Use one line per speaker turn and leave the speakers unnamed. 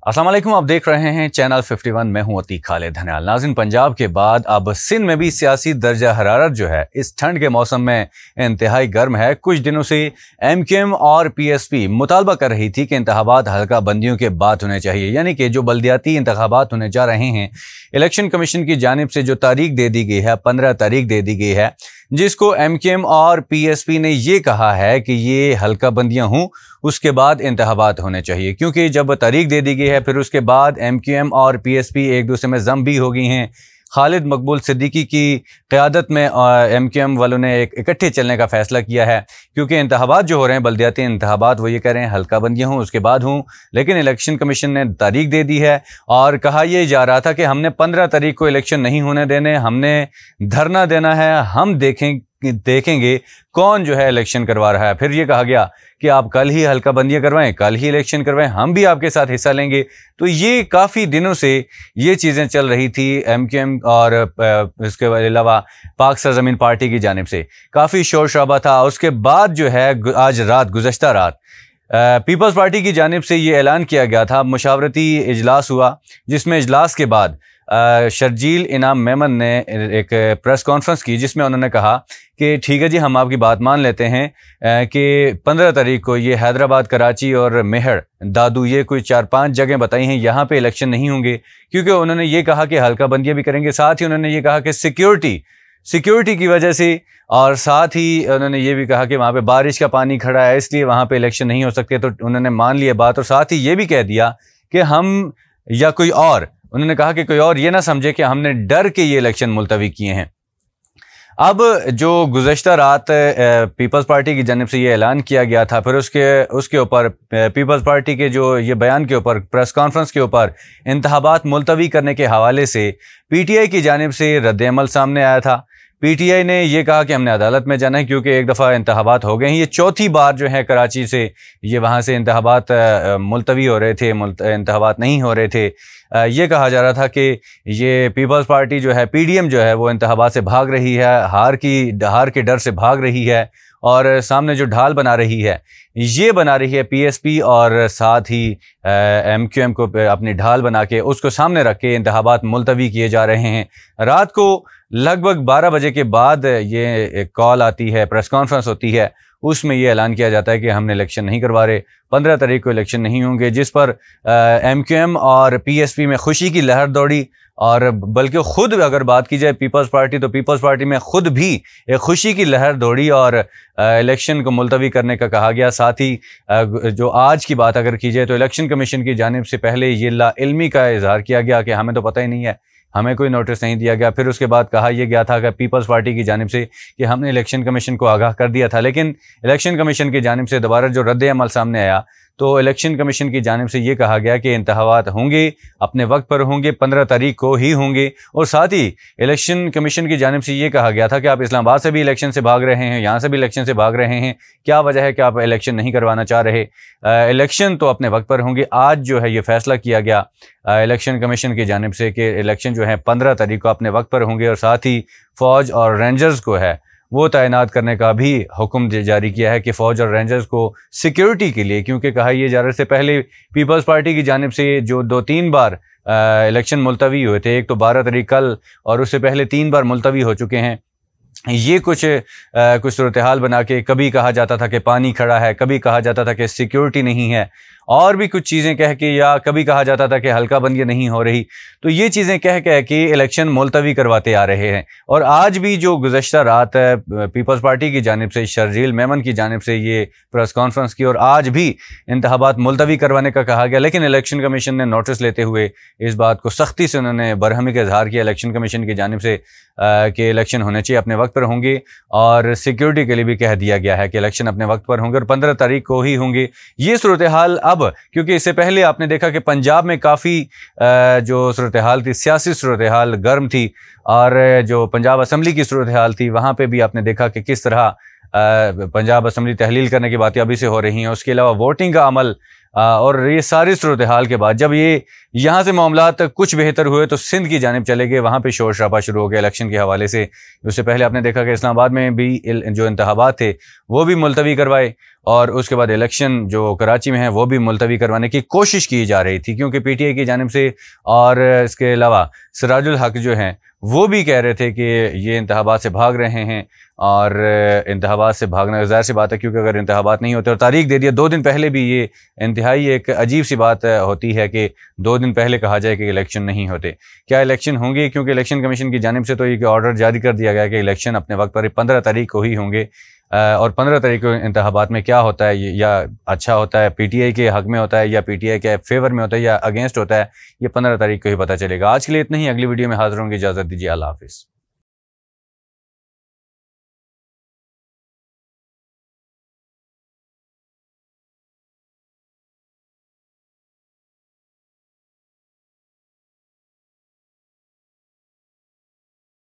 अस्सलाम वालेकुम, आप देख रहे हैं चैनल 51। मैं हूं अतीक खालिद धनियाल। नाज़रीन, पंजाब के बाद अब सिंध में भी सियासी दर्जा हरारत जो है इस ठंड के मौसम में इंतहाई गर्म है। कुछ दिनों से MQM और PSP मुतालबा कर रही थी कि इंतखाबात हल्का बंदियों के बाद होने चाहिए, यानी कि जो बल्दियाती इंतखाबात होने जा रहे हैं, इलेक्शन कमीशन की जानिब से जो तारीख दे दी गई है, 15 तारीख दे दी गई है, जिसको MQM और PSP ने ये कहा है कि ये हल्का बंदियां हों, उसके बाद इंतखाबात होने चाहिए। क्योंकि जब तारीख दे दी गई है, फिर उसके बाद MQM और PSP एक दूसरे में जम भी हो गई हैं। खालिद मकबूल सिद्दीकी की क़यादत में MQM वालों ने एक इकट्ठे चलने का फ़ैसला किया है, क्योंकि इंतखाबात जो हो रहे हैं, बल्दियाती इंतखाबात, वो ये कह रहे हैं हल्का बंदियाँ हों, उसके बाद हों। लेकिन इलेक्शन कमीशन ने तारीख दे दी है और कहा यह जा रहा था कि हमने 15 तारीख को इलेक्शन नहीं होने देने, हमने धरना देना है, हम देखेंगे कौन जो है इलेक्शन करवा रहा है। फिर ये कहा गया कि आप कल ही हल्का बंदियाँ करवाएं, कल ही इलेक्शन करवाएं, हम भी आपके साथ हिस्सा लेंगे। तो ये काफ़ी दिनों से ये चीज़ें चल रही थी। MQM और इसके अलावा पाक सरजमीन पार्टी की जानिब से काफ़ी शोर शराबा था। उसके बाद जो है आज रात, गुज़श्ता रात, पीपल्स पार्टी की जानिब से ये ऐलान किया गया था, मुशावरती इजलास हुआ, जिसमें इजलास के बाद शर्जील इनाम मेमन ने एक प्रेस कॉन्फ्रेंस की, जिसमें उन्होंने कहा कि ठीक है जी, हम आपकी बात मान लेते हैं कि 15 तारीख को ये हैदराबाद, कराची और मेहर, दादू, ये कोई 4-5 जगह बताई हैं, यहाँ पे इलेक्शन नहीं होंगे। क्योंकि उन्होंने ये कहा कि हल्का बंदियाँ भी करेंगे। साथ ही उन्होंने ये कहा कि सिक्योरिटी की वजह से, और साथ ही उन्होंने ये भी कहा कि वहाँ पे बारिश का पानी खड़ा है, इसलिए वहाँ पे इलेक्शन नहीं हो सकते। तो उन्होंने मान लिया बात, और साथ ही ये भी कह दिया कि हम या कोई और, उन्होंने कहा कि कोई और ये ना समझे कि हमने डर के ये इलेक्शन मुलतवी किए हैं। अब जो गुज़श्ता रात पीपल्स पार्टी की जानिब से ये ऐलान किया गया था, फिर उसके ऊपर पीपल्स पार्टी के जो ये बयान के ऊपर, प्रेस कॉन्फ्रेंस के ऊपर इंतखाबात मुलतवी करने के हवाले से PTI की जानिब से रद्द-ए-अमल सामने आया था। PTI ने यह कहा कि हमने अदालत में जाना है, क्योंकि एक दफ़ा इंतखाबात हो गए हैं। ये चौथी बार जो है कराची से, ये वहाँ से इंतखाबात मुलतवी हो रहे थे, इंतखाबात नहीं हो रहे थे। ये कहा जा रहा था कि ये पीपल्स पार्टी जो है, PDM जो है, वो इंतखाबात से भाग रही है, हार के डर से भाग रही है, और सामने जो ढाल बना रही है, ये बना रही है PSP, और साथ ही MQM को अपनी ढाल बना के उसको सामने रख के इंतखाबात मुलतवी किए जा रहे हैं। रात को लगभग 12 बजे के बाद ये एक कॉल आती है, प्रेस कॉन्फ्रेंस होती है, उसमें ये ऐलान किया जाता है कि हमने इलेक्शन नहीं करवा रहे, 15 तारीख को इलेक्शन नहीं होंगे, जिस पर MQM और PSP में खुशी की लहर दौड़ी। और बल्कि खुद अगर बात की जाए पीपल्स पार्टी, तो पीपल्स पार्टी में खुद भी एक खुशी की लहर दौड़ी और इलेक्शन को मुलतवी करने का कहा गया। साथ ही जो आज की बात अगर की जाए, तो इलेक्शन कमीशन की जानिब से पहले ये लाइल्मी का इजहार किया गया कि हमें तो पता ही नहीं है, हमें कोई नोटिस नहीं दिया गया। फिर उसके बाद कहा यह गया था कि पीपल्स पार्टी की जानिब से कि हमने इलेक्शन कमीशन को आगाह कर दिया था। लेकिन इलेक्शन कमीशन की जानिब से दोबारा जो रद्द-ए-अमल सामने आया, तो इलेक्शन कमीशन की जानिब से ये कहा गया कि इंतखाबात होंगे, अपने वक्त पर होंगे, 15 तारीख को ही होंगे। और साथ ही इलेक्शन कमीशन की जानिब से ये कहा गया था कि आप इस्लामाबाद से भी इलेक्शन से भाग रहे हैं, यहाँ से भी इलेक्शन से भाग रहे हैं, क्या वजह है कि आप इलेक्शन नहीं करवाना चाह रहे, इलेक्शन तो अपने वक्त पर होंगे। आज जो है ये फैसला किया गया इलेक्शन कमीशन की जानिब से कि इलेक्शन जो है 15 तारीख को अपने वक्त पर होंगे, और साथ ही फ़ौज और रेंजर्स को है वो तैनात करने का भी हुक्म जारी किया है कि फ़ौज और रेंजर्स को सिक्योरिटी के लिए, क्योंकि कहा यह जा रहा से पहले पीपल्स पार्टी की जानिब से जो 2-3 बार इलेक्शन मुलतवी हुए थे, एक तो 12 तारीख कल, और उससे पहले 3 बार मुलतवी हो चुके हैं। ये कुछ सूरत हाल बना के, कभी कहा जाता था कि पानी खड़ा है, कभी कहा जाता था कि सिक्योरिटी नहीं है, और भी कुछ चीज़ें कह के, या कभी कहा जाता था कि हल्का बंदी नहीं हो रही। तो ये चीज़ें कह के इलेक्शन मुलतवी करवाते आ रहे हैं। और आज भी जो गुज़श्ता रात पीपल्स पार्टी की जानिब से, शर्जील मेमन की जानिब से ये प्रेस कॉन्फ्रेंस की, और आज भी इंतखाबात मुलतवी करवाने का कहा गया। लेकिन इलेक्शन कमीशन ने नोटिस लेते हुए इस बात को सख्ती से उन्होंने बरहमी का इजहार किया इलेक्शन कमीशन की जानिब से कि इलेक्शन होने चाहिए, अपने वक्त पर होंगे, और सिक्योरिटी के लिए भी कह दिया गया है कि इलेक्शन अपने वक्त पर होंगे और 15 तारीख को ही होंगे। ये सूरत हाल अब, क्योंकि इससे पहले आपने देखा कि पंजाब में काफ़ी जो सूरत हाल थी, सियासी सूरत हाल गर्म थी, और जो पंजाब असम्बली की सूरत हाल थी, वहाँ पे भी आपने देखा कि किस तरह पंजाब असम्बली तहलील करने की बातें अभी से हो रही हैं। उसके अलावा वोटिंग का अमल, और ये सारी सूरत हाल के बाद जब ये यहाँ से मामलात कुछ बेहतर हुए, तो सिंध की जानिब चले गए, वहाँ पे शोर शराबा शुरू हो गया इलेक्शन के हवाले से। उससे पहले आपने देखा कि इस्लामाबाद में भी जो इंतखाबात थे वो भी मुलतवी करवाए, और उसके बाद इलेक्शन जो कराची में है वो भी मुलतवी करवाने की कोशिश की जा रही थी, क्योंकि पीटीआई की जानिब से और इसके अलावा सिराजुल हक जो हैं वो भी कह रहे थे कि ये इंतखाबात से भाग रहे हैं। और इंतखाबात से भागना ज़ाहिर सी बात है, क्योंकि अगर इंतखाबात नहीं होते और तारीख दे दिया 2 दिन पहले भी, ये इंतहाई एक अजीब सी बात होती है कि 2 दिन पहले कहा जाए कि इलेक्शन नहीं होते। क्या इलेक्शन होंगे? क्योंकि इलेक्शन कमीशन की जानिब से तो ये ऑर्डर जारी कर दिया गया कि इलेक्शन अपने वक्त पर 15 तारीख को ही होंगे। और 15 तारीख को इंतखाबात में क्या होता है, या अच्छा होता है पीटीआई के हक में होता है, या पीटीआई के फेवर में होता है, या अगेंस्ट होता है, ये 15 तारीख को ही पता चलेगा। आज के लिए इतना ही, अगली वीडियो में हाजिर होंगे। इजाज़त दीजिए, अल्लाह हाफिज़।